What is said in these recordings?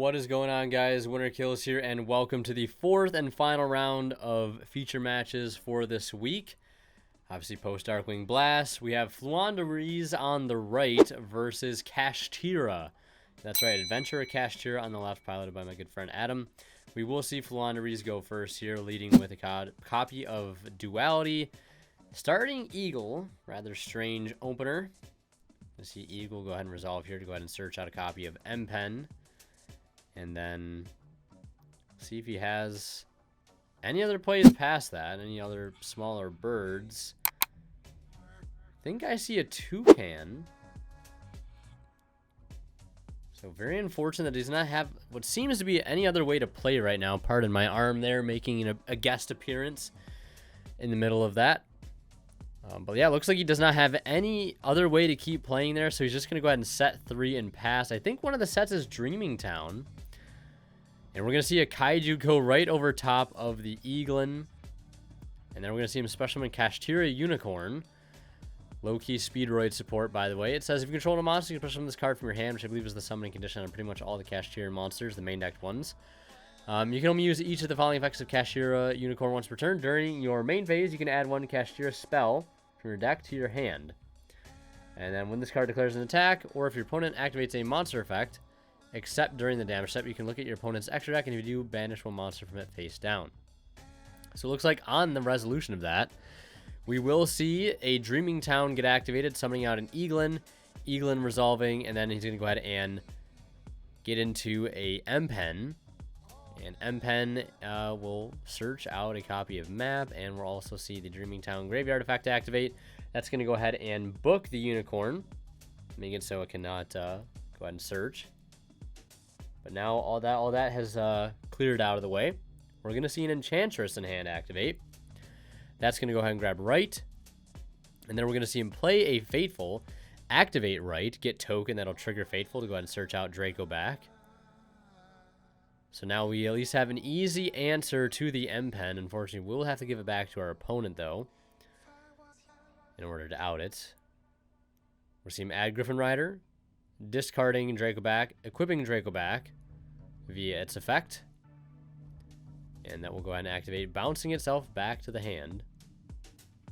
What is going on, guys? Winner Kills here, and welcome to the fourth and final round of feature matches for this week. Obviously, post Darkwing Blast, we have Floowandereeze on the right versus Kashtira. That's right, Adventurer Kashtira on the left, piloted by my good friend Adam. We will see Floowandereeze go first here, leading with a copy of Duality. Starting Eagle, rather strange opener. Let's see Eagle go ahead and resolve here to go ahead and search out a copy of M-Pen. And then see if he has any other plays past that, any other smaller birds. I think I see a toucan. So very unfortunate that he does not have what seems to be any other way to play right now. Pardon my arm there, making a guest appearance in the middle of that. But yeah, it looks like he does not have any other way to keep playing there. So he's just going to go ahead and set 3 and pass. I think one of the sets is Dreaming Town. And we're going to see a Kaiju go right over top of the Eaglin. And then we're going to see him specialman Kashtira Unicorn. Low-key Speedroid support, by the way. It says if you control a monster, you can special this card from your hand, which I believe is the summoning condition on pretty much all the Kashtira monsters, the main decked ones. You can only use each of the following effects of Kashtira Unicorn once per turn. During your main phase, you can add one Kashtira spell from your deck to your hand. And then when this card declares an attack, or if your opponent activates a monster effect, except during the damage step, you can look at your opponent's extra deck, and if you do, banish one monster from it face down. So it looks like on the resolution of that, we will see a Dreaming Town get activated, summoning out an Eaglin, Eaglin resolving, and then he's going to go ahead and get into a M-Pen. And M-Pen will search out a copy of map, and we'll also see the Dreaming Town Graveyard effect activate. That's going to go ahead and book the Unicorn, make it so it cannot go ahead and search. But now all that has cleared out of the way. We're going to see an Enchantress in hand activate. That's going to go ahead and grab right. And then we're going to see him play a Fateful, activate right, get token, that'll trigger Fateful to go ahead and search out Draco back. So now we at least have an easy answer to the M-Pen. Unfortunately, we'll have to give it back to our opponent, though, in order to out it. We'll see him add Griffin Rider, discarding Draco back, equipping Draco back via its effect. And that will go ahead and activate, bouncing itself back to the hand.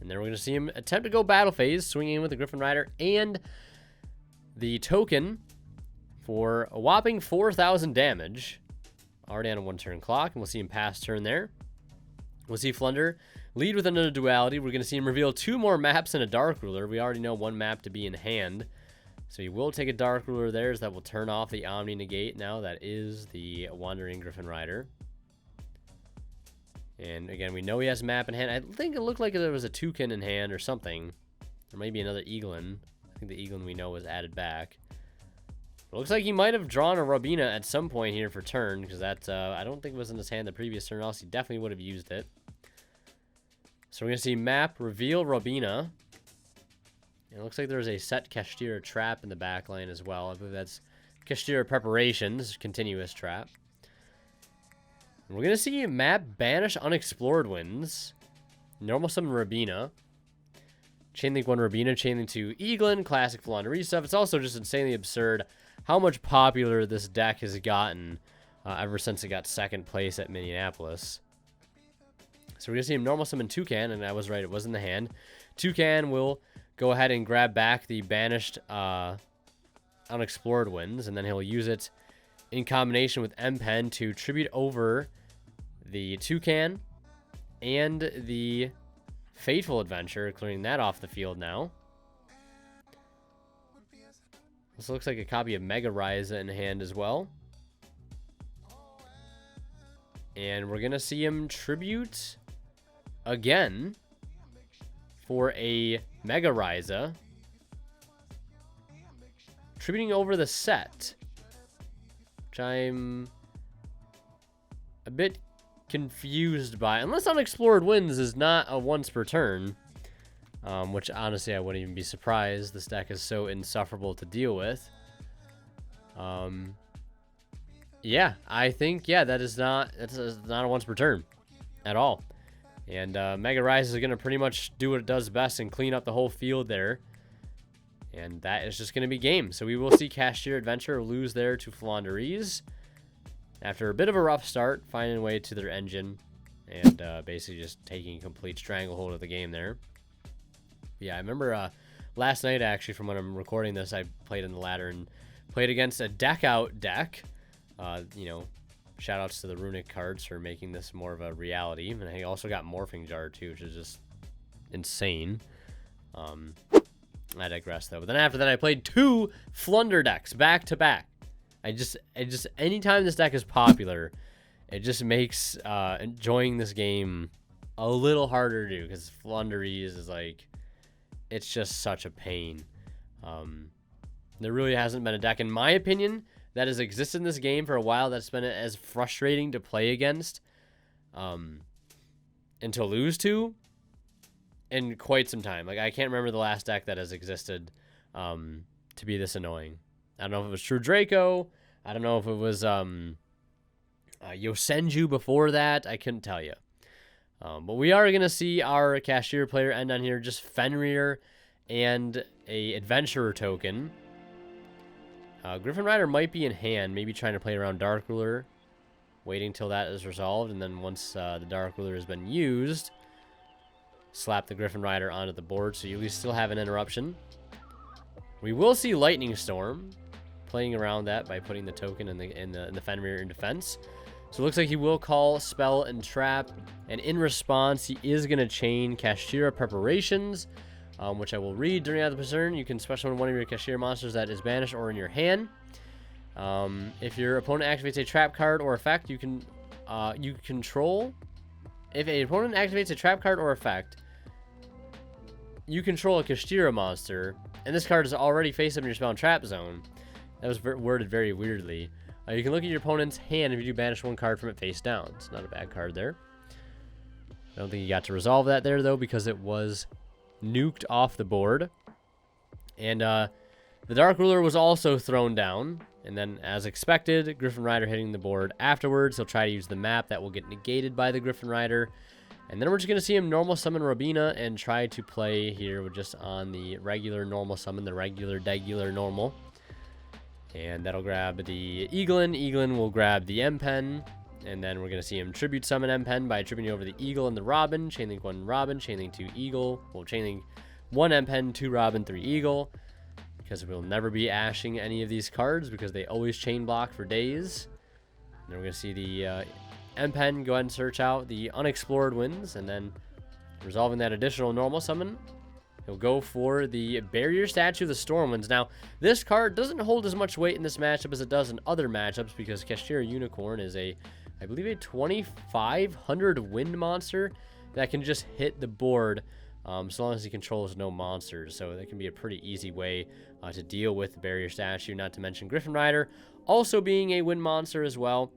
And then we're going to see him attempt to go battle phase, swinging in with the Griffin Rider and the token for a whopping 4,000 damage. Already on a 1-turn clock, and we'll see him pass turn there. We'll see Flunder lead with another Duality. We're going to see him reveal 2 more maps and a Dark Ruler. We already know 1 map to be in hand. So he will take a Dark Ruler there, so that will turn off the Omni Negate now. That is the Wandering Griffin Rider. And again, we know he has a map in hand. I think it looked like there was a Toucan in hand or something. Or maybe another Eaglin. I think the Eaglin we know was added back. It looks like he might have drawn a Robina at some point here for turn, because that I don't think it was in his hand the previous turn, else he definitely would have used it. So we're going to see map, reveal Robina. And it looks like there's a set Kashtira trap in the back line as well. I believe that's Kashtira Preparations, continuous trap. And we're going to see map, banish Unexplored Winds, normal summon Robina, chainlink 1 Robina, chainlink 2 Eaglin, classic Flunderies stuff. It's also just insanely absurd how much popular this deck has gotten ever since it got 2nd place at Minneapolis. So we're going to see him normal summon Toucan, and I was right, it was in the hand. Toucan will go ahead and grab back the banished Unexplored Winds, and then he'll use it in combination with M-Pen to tribute over the Toucan and the Fateful Adventure, clearing that off the field now. This looks like a copy of Mega Ryza in hand as well. And we're going to see him tribute again for a Mega Ryza, tributing over the set, which I'm a bit confused by. Unless Unexplored Winds is not a once per turn, which honestly I wouldn't even be surprised. This deck is so insufferable to deal with. Yeah, I think that's not a once per turn at all. And Mega Rise is going to pretty much do what it does best and clean up the whole field there. And that is just going to be game. So we will see Kashtira Adventure lose there to Floowandereeze. After a bit of a rough start, finding a way to their engine and basically just taking a complete stranglehold of the game there. Yeah, I remember last night, actually, from when I'm recording this, I played in the ladder and played against a deck-out deck. You know, shout-outs to the Runic cards for making this more of a reality. And I also got Morphing Jar, too, which is just insane. I digress, though. But then after that, I played 2 Flunder decks back-to-back. Anytime this deck is popular, it just makes enjoying this game a little harder to do, because Floowandereeze is like, it's just such a pain. There really hasn't been a deck, in my opinion, that has existed in this game for a while that's been as frustrating to play against and to lose to in quite some time. Like, I can't remember the last deck that has existed to be this annoying. I don't know if it was True Draco. I don't know if it was Yosenju before that. I couldn't tell you. But we are going to see our Kashtira player end on here, just Fenrir and a Adventurer token. Griffin Rider might be in hand, maybe trying to play around Dark Ruler, waiting till that is resolved, and then once the Dark Ruler has been used, slap the Griffin Rider onto the board, so you at least still have an interruption. We will see Lightning Storm, playing around that by putting the token in the Fenrir in defense. So it looks like he will call Spell and Trap, and in response, he is going to chain Kashtira Preparations, which I will read. During the turn, you can special summon one of your Kashtira monsters that is banished or in your hand. If your opponent activates a trap card or effect, you control. If an opponent activates a trap card or effect, you control a Kashtira monster, and this card is already face up in your spell and trap zone. That was worded very weirdly. You can look at your opponent's hand if you do banish one card from it face down. It's not a bad card there. I don't think you got to resolve that there, though, because it was nuked off the board. And the Dark Ruler was also thrown down. And then, as expected, Griffin Rider hitting the board afterwards. He'll try to use the map that will get negated by the Griffin Rider. And then we're just going to see him normal summon Robina and try to play here with just on the regular normal summon, the regular degular normal. And that'll grab the Eaglin. Eaglin will grab the M-Pen. And then we're going to see him tribute summon M-Pen by tributing over the Eagle and the Robin. Chainlink 1 Robin, Chainlink 2 Eagle. Well, Chainlink 1 M-Pen, 2 Robin, 3 Eagle. Because we'll never be ashing any of these cards because they always chain block for days. And then we're going to see the M-Pen go ahead and search out the unexplored winds. And then resolving that additional normal summon, he'll go for the Barrier Statue of the Stormwinds. Now, this card doesn't hold as much weight in this matchup as it does in other matchups because Kashtira Unicorn is I believe a 2500 wind monster that can just hit the board so long as he controls no monsters. So that can be a pretty easy way to deal with the Barrier Statue, not to mention Griffin Rider also being a wind monster as well.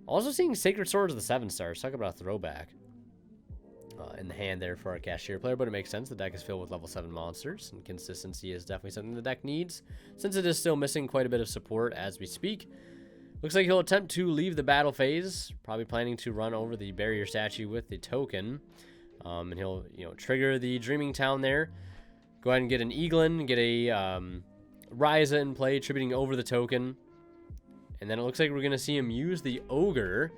Also seeing Sacred Swords of the 7 stars. Talk about a throwback. In the hand there for our Kashtira player, but it makes sense. The deck is filled with level 7 monsters, and consistency is definitely something the deck needs, since it is still missing quite a bit of support as we speak. Looks like he'll attempt to leave the battle phase, probably planning to run over the Barrier Statue with the token, and he'll trigger the Dreaming Town there. Go ahead and get an Eaglin, get a Ryza in play, tributing over the token, and then it looks like we're going to see him use the Ogre.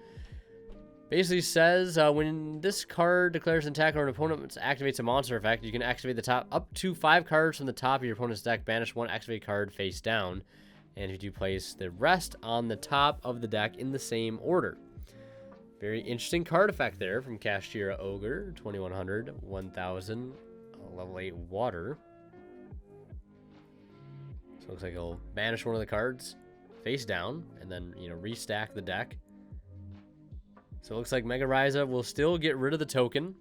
Basically says when this card declares an attack or an opponent activates a monster effect, you can activate the top up to 5 cards from the top of your opponent's deck, banish 1 activate card face down, and if you place the rest on the top of the deck in the same order. Very interesting card effect there from Kashtira Ogre, 2100, 1000, level 8 water. So it looks like he'll banish one of the cards face down and then restack the deck. So it looks like Mega Ryza will still get rid of the token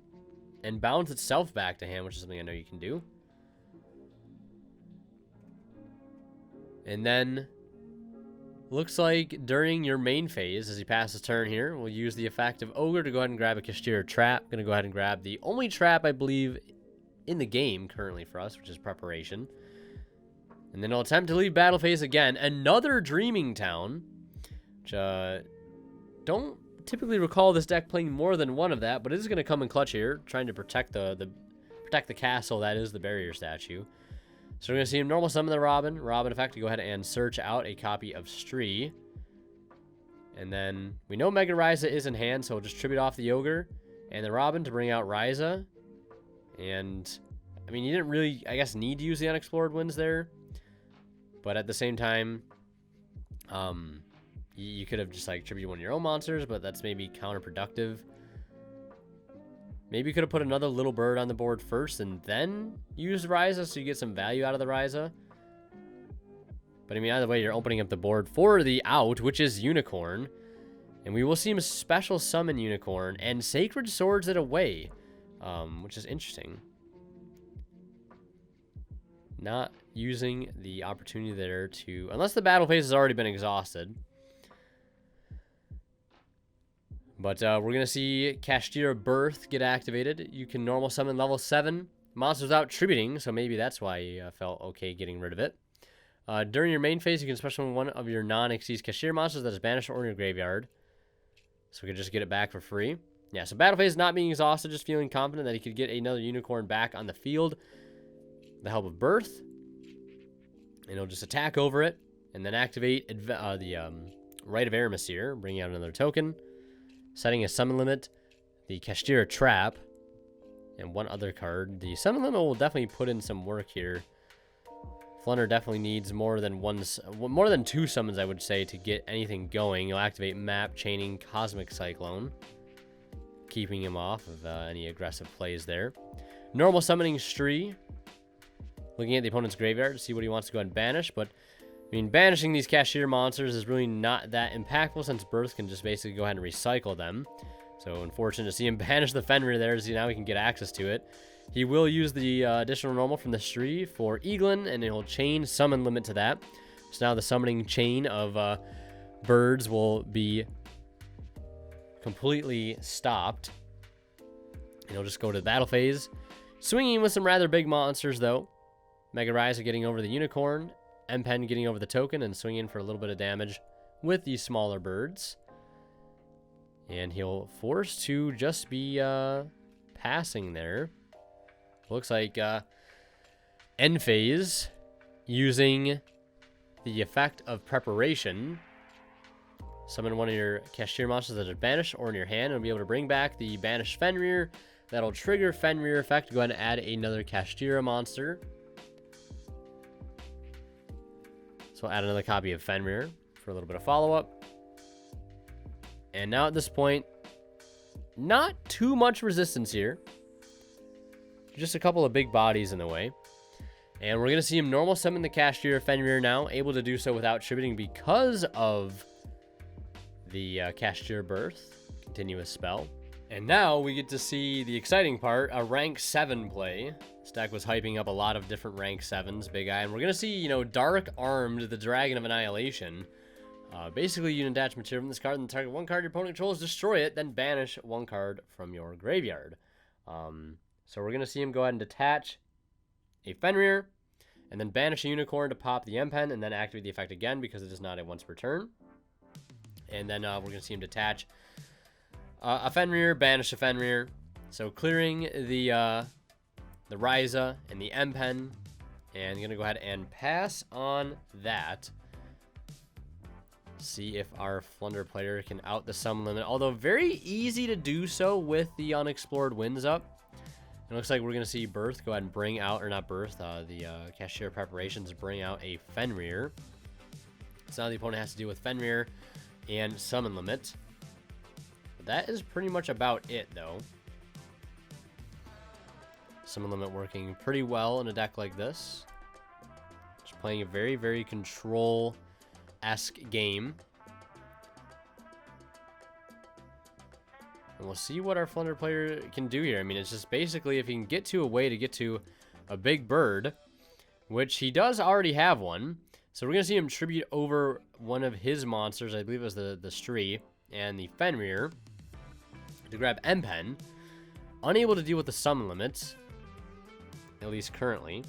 and bounce itself back to hand, which is something I know you can do. And then looks like during your main phase, as he passes turn here, we'll use the effect of Ogre to go ahead and grab a Kashtira trap. Going to go ahead and grab the only trap, I believe, in the game currently for us, which is Preparation. And then he'll attempt to leave battle phase again. Another Dreaming Town, which don't typically recall this deck playing more than one of that, but it is going to come in clutch here, trying to protect the castle that is the Barrier Statue. So we're going to see him normal summon the Robin effect to go ahead and search out a copy of Stree. And then we know Mega Ryza is in hand, so we'll just tribute off the Ogre and the Robin to bring out Ryza. And, I mean, you didn't really, I guess, need to use the Unexplored Winds there. But at the same time, you could have just, like, tributed one of your own monsters, but that's maybe counterproductive. Maybe you could have put another little bird on the board first and then use Ryza so you get some value out of the Ryza. But, I mean, either way, you're opening up the board for the out, which is Unicorn. And we will see him special summon Unicorn and Sacred Swords it away, which is interesting. Not using the opportunity there to... Unless the battle phase has already been exhausted. But we're going to see Kashtira Birth get activated. You can normal summon level 7 monsters without tributing, so maybe that's why you felt okay getting rid of it. During your main phase, you can special summon one of your non-Xyz Kashtira monsters that is banished or in your graveyard. So we can just get it back for free. Yeah, so battle phase not being exhausted, just feeling confident that he could get another Unicorn back on the field with the help of Birth. And he'll just attack over it, and then activate the Rite of Aramesir, bringing out another token. Setting a summon limit, the Kashtira Trap, and one other card. The summon limit will definitely put in some work here. Flunder definitely needs more than 2 summons, I would say, to get anything going. You'll activate Map, Chaining, Cosmic Cyclone, keeping him off of any aggressive plays there. Normal summoning Stree, looking at the opponent's graveyard to see what he wants to go ahead and banish, but I mean, banishing these Kashtira monsters is really not that impactful since Birth can just basically go ahead and recycle them. So unfortunate to see him banish the Fenrir there, so now he can get access to it. He will use the additional normal from the Stree for Eaglin, and he'll chain summon limit to that. So now the summoning chain of birds will be completely stopped. And he'll just go to the battle phase. Swinging with some rather big monsters, though. Mega Ryza getting over the Unicorn. M-Pen getting over the token and swinging for a little bit of damage with these smaller birds. And he'll force to just be passing there. Looks like end phase using the effect of preparation. Summon one of your Kashtira monsters that are banished or in your hand and be able to bring back the banished Fenrir. That'll trigger Fenrir effect. Go ahead and add another Kashtira monster. So I'll add another copy of Fenrir for a little bit of follow-up. And now at this point, not too much resistance here. Just a couple of big bodies in the way. And we're going to see him normal summon the Kashtira Fenrir now, able to do so without tributing because of the Kashtira Birth, continuous spell. And now we get to see the exciting part, a rank 7 play. This deck was hyping up a lot of different rank 7s, Big Eye. And we're going to see, you know, Dark Armed, the Dragon of Annihilation. Basically, you can attach material from this card, and target one card your opponent controls, destroy it, then banish one card from your graveyard. So we're going to see him go ahead and detach a Fenrir, and then banish a Unicorn to pop the M-Pen, and then activate the effect again because it is not a once per turn. And then we're going to see him detach a Fenrir, banish a Fenrir. So clearing the Ryza and the M-Pen, and I'm going to go ahead and pass on that. See if our Flunder player can out the summon limit, although very easy to do so with the Unexplored Winds up. It looks like we're going to see Birth go ahead and bring out, or not Birth, the Kashtira Preparations bring out a Fenrir. So now the opponent has to deal with Fenrir and summon limit. But that is pretty much about it, though. Summon limit working pretty well in a deck like this. Just playing a very, very control-esque game. And we'll see what our Flunder player can do here. I mean, it's just basically if he can get to a way to get to a big bird, which he does already have one. So we're going to see him tribute over one of his monsters. I believe it was the Stree and the Fenrir to grab M-Pen. Unable to deal with the summon limits, at least currently.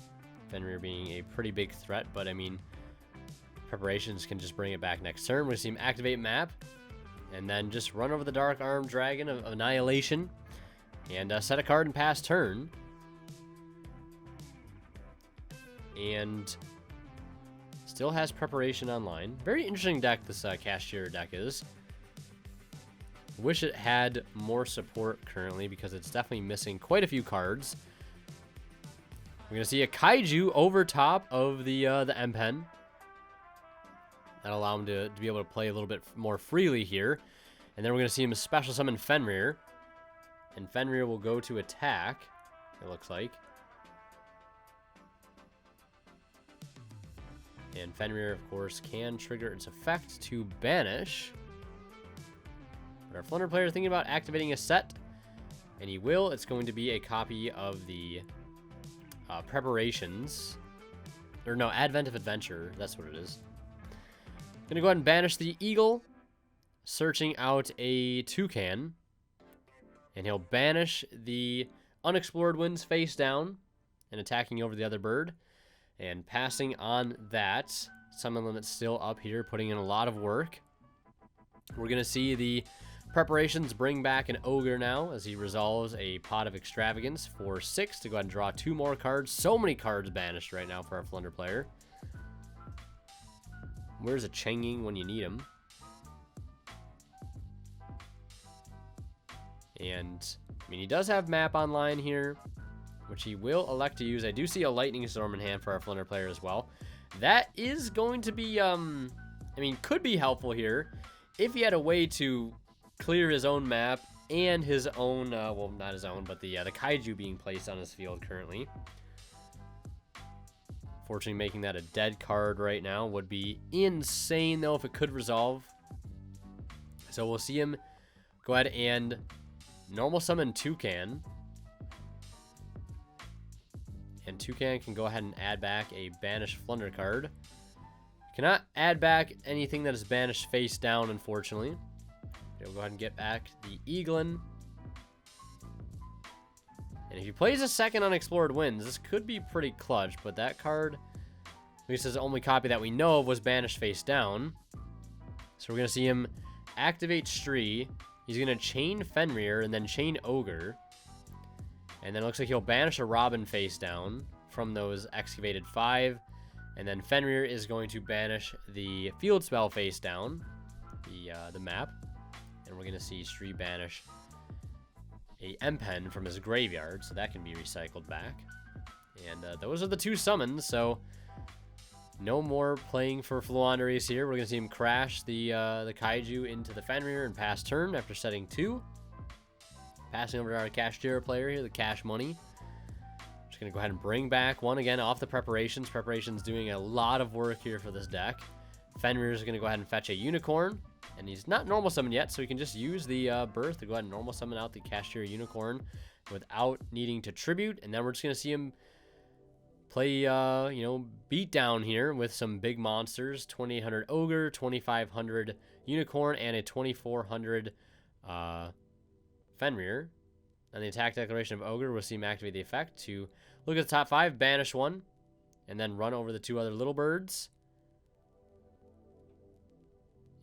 Fenrir being a pretty big threat, but I mean, preparations can just bring it back next turn. We're going to see him activate map. And then just run over the Dark Armed Dragon of Annihilation. And set a card and pass turn. And still has Preparation online. Very interesting deck this Kashtira deck is. Wish it had more support currently because it's definitely missing quite a few cards. We're going to see a Kaiju over top of the M-Pen. That'll allow him to be able to play a little bit more freely here. And then we're going to see him special summon Fenrir. And Fenrir will go to attack, it looks like. And Fenrir, of course, can trigger its effect to banish. But our Flunder player is thinking about activating a set. And he will. It's going to be a copy of the Preparations. Or no, Advent of Adventure. That's what it is. Gonna go ahead and banish the Eagle. Searching out a Toucan. And he'll banish the Unexplored Winds face down. And attacking over the other bird. And passing on that. Summon limit's still up here, putting in a lot of work. We're going to see the Preparations bring back an Ogre now as he resolves a Pot of Extravagance for 6 to go ahead and draw 2 more cards. So many cards banished right now for our Flunder player. Where's a Changing when you need him? And, I mean, he does have Map online here, which he will elect to use. I do see a Lightning Storm in hand for our Flunder player as well. That is going to be, I mean, could be helpful here if he had a way to clear his own map and his own, well, not his own, but the Kaiju being placed on his field currently. Fortunately, making that a dead card right now would be insane, though, if it could resolve. So we'll see him go ahead and normal summon Toucan. And Toucan can go ahead and add back a banished Flunder card. Cannot add back anything that is banished face down, unfortunately. We'll go ahead and get back the Eaglin. And if he plays a second Unexplored Winds, this could be pretty clutch, but that card, at least the only copy that we know of, was banished face down. So we're going to see him activate Stree. He's going to chain Fenrir and then chain Ogre. And then it looks like he'll banish a Robin face down from those excavated 5. And then Fenrir is going to banish the field spell face down, the map. And we're going to see Stree banish a M-Pen from his graveyard, so that can be recycled back. And those are the 2 summons, so no more playing for Floowandereeze here. We're going to see him crash the Kaiju into the Fenrir and pass turn after setting 2. Passing over to our Kashtira player here, the Cash Money. Just going to go ahead and bring back one again off the Preparations. Preparations doing a lot of work here for this deck. Fenrir is going to go ahead and fetch a Unicorn. And he's not normal summoned yet, so he can just use the Birth to go ahead and normal summon out the Kashtira Unicorn without needing to tribute. And then we're just going to see him play, you know, beat down here with some big monsters. 2800 Ogre, 2500 Unicorn, and a 2400 Fenrir. And the attack declaration of Ogre, we'll see him activate the effect to look at the top 5, banish 1, and then run over the 2 other little birds.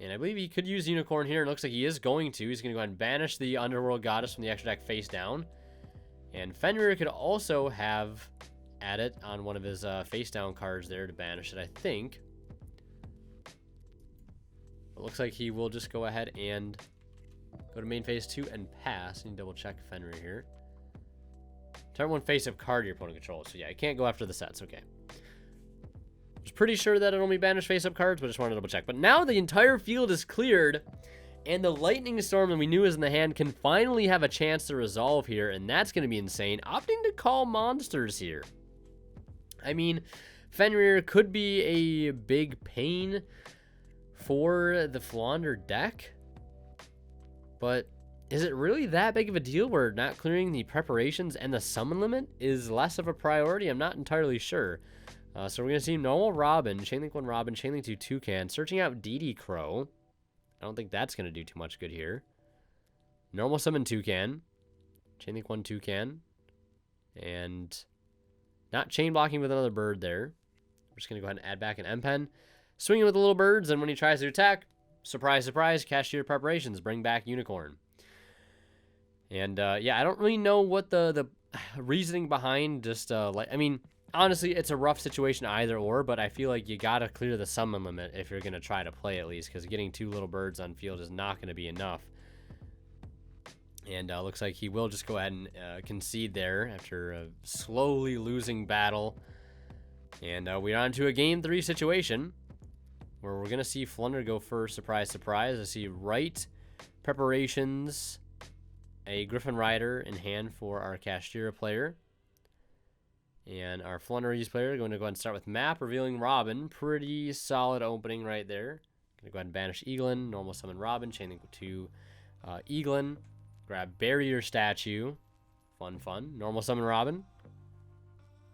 And I believe he could use Unicorn here. It looks like he is going to. He's going to go ahead and banish the Underworld Goddess from the extra deck face down. And Fenrir could also have add it on one of his face down cards there to banish it, I think. It looks like he will just go ahead and go to main phase 2 and pass. I need to double check Fenrir here. Turn 1 face up card your opponent controls. So yeah, I can't go after the sets. Okay. I was pretty sure that it only banished face up cards, but just wanted to double check. But now the entire field is cleared, and the Lightning Storm that we knew was in the hand can finally have a chance to resolve here, and that's going to be insane. Opting to call monsters here. I mean, Fenrir could be a big pain for the Flounder deck, but is it really that big of a deal where not clearing the Preparations and the summon limit is less of a priority? I'm not entirely sure. So we're going to see normal Robin, Chainlink 1 Robin, Chainlink 2 Toucan, searching out DD Crow. I don't think that's going to do too much good here. Normal summon Toucan, Chainlink 1 Toucan, and not chain blocking with another bird there. We're just going to go ahead and add back an M-Pen. Swinging with the little birds, and when he tries to attack, surprise, surprise, Kashtira Preparations, bring back Unicorn. And, yeah, I don't really know what the reasoning behind just, like, I mean, honestly, it's a rough situation either or, but I feel like you got to clear the summon limit if you're going to try to play at least, because getting 2 little birds on field is not going to be enough. And looks like he will just go ahead and concede there after a slowly losing battle. And we're on to a game 3 situation where we're going to see Flunder go first. Surprise, surprise. I see right preparations, a Griffin Rider in hand for our Kashtira player. And our Flunderies player going to go ahead and start with map, revealing Robin. Pretty solid opening right there. Going to go ahead and banish Eaglin, normal summon Robin, chain link to Eaglin. Grab Barrier Statue. Fun, fun. Normal summon Robin.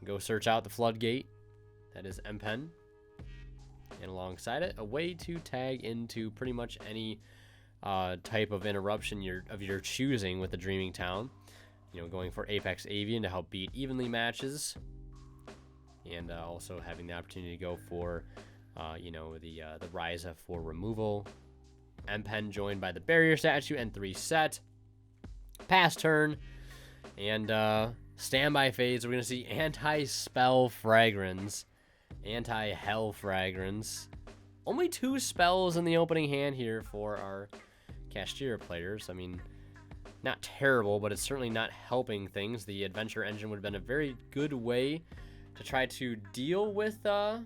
Go search out the Floodgate. That is Empen. And alongside it, a way to tag into pretty much any type of interruption of your choosing with the Dreaming Town. You know, going for Apex Avian to help beat evenly matches. And also having the opportunity to go for, you know, the Ryza for removal. Empen joined by the Barrier Statue and 3 set. Pass turn. And standby phase. We're going to see Anti-Spell Fragrance. Anti-Hell Fragrance. Only 2 spells in the opening hand here for our Kashtira players. I mean, not terrible, but it's certainly not helping things. The Adventure Engine would have been a very good way to try to deal with the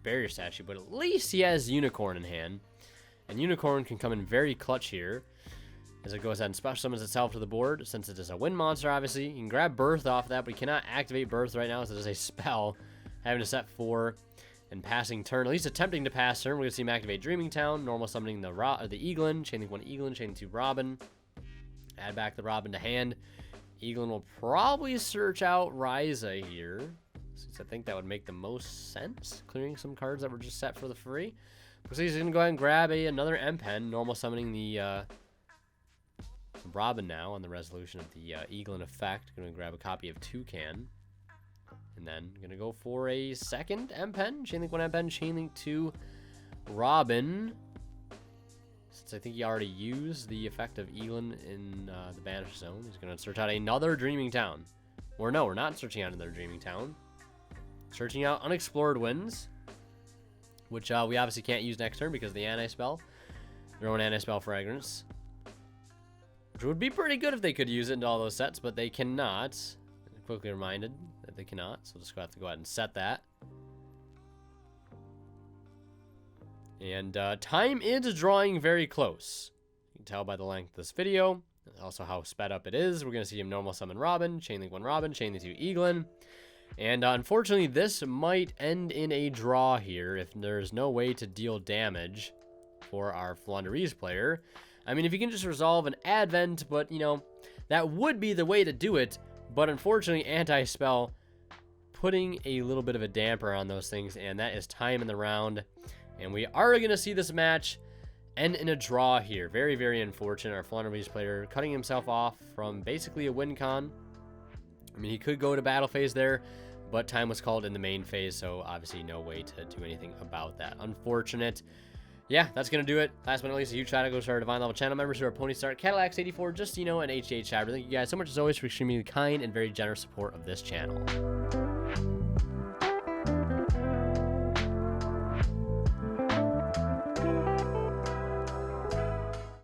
Barrier Statue, but at least he has Unicorn in hand. And Unicorn can come in very clutch here as it goes ahead and special summons itself to the board. Since it is a wind monster, obviously, you can grab Birth off that, but you cannot activate Birth right now as it is a spell. Having to set 4 and passing turn, at least attempting to pass turn. We're going to see him activate Dreaming Town, normal summoning the Eaglin, chaining 1 Eaglin, chaining 2 Robin. Add back the Robin to hand. Eaglin will probably search out Ryza here, since I think that would make the most sense, clearing some cards that were just set for the free. So he's going to go ahead and grab another Empen, normal summoning the Robin now on the resolution of the Eaglin effect. Going to grab a copy of Toucan. And then going to go for a second Empen. Chainlink 1 Empen, Chainlink 2 Robin. Since I think he already used the effect of Eaglin in the Banish Zone, he's going to search out another Dreaming Town. Or no, we're not searching out another Dreaming Town. Searching out Unexplored Winds, which we obviously can't use next turn because of the Anti-Spell. Their own Anti-Spell Fragrance. Which would be pretty good if they could use it into all those sets, but they cannot. Quickly reminded that they cannot, so just have to go ahead and set that. And time is drawing very close. You can tell by the length of this video, also how sped up it is. We're going to see him normal summon Robin, chainlink 1 Robin, chainlink 2 Eaglin. And unfortunately, this might end in a draw here if there's no way to deal damage for our Floowandereeze player. I mean, if you can just resolve an Advent, but, you know, that would be the way to do it. But unfortunately, Anti-Spell putting a little bit of a damper on those things, and that is time in the round. And we are going to see this match end in a draw here. Very, very unfortunate. Our Flunderies player cutting himself off from basically a win con. I mean, he could go to battle phase there, but time was called in the main phase, so obviously no way to do anything about that. Unfortunate. Yeah, that's going to do it. Last but not least, a huge shout out goes to our Divine Level channel members who are Pony Star, Cadillacs 84, Just, you know, and HH Chapter. Thank you guys so much as always for extremely kind and very generous support of this channel.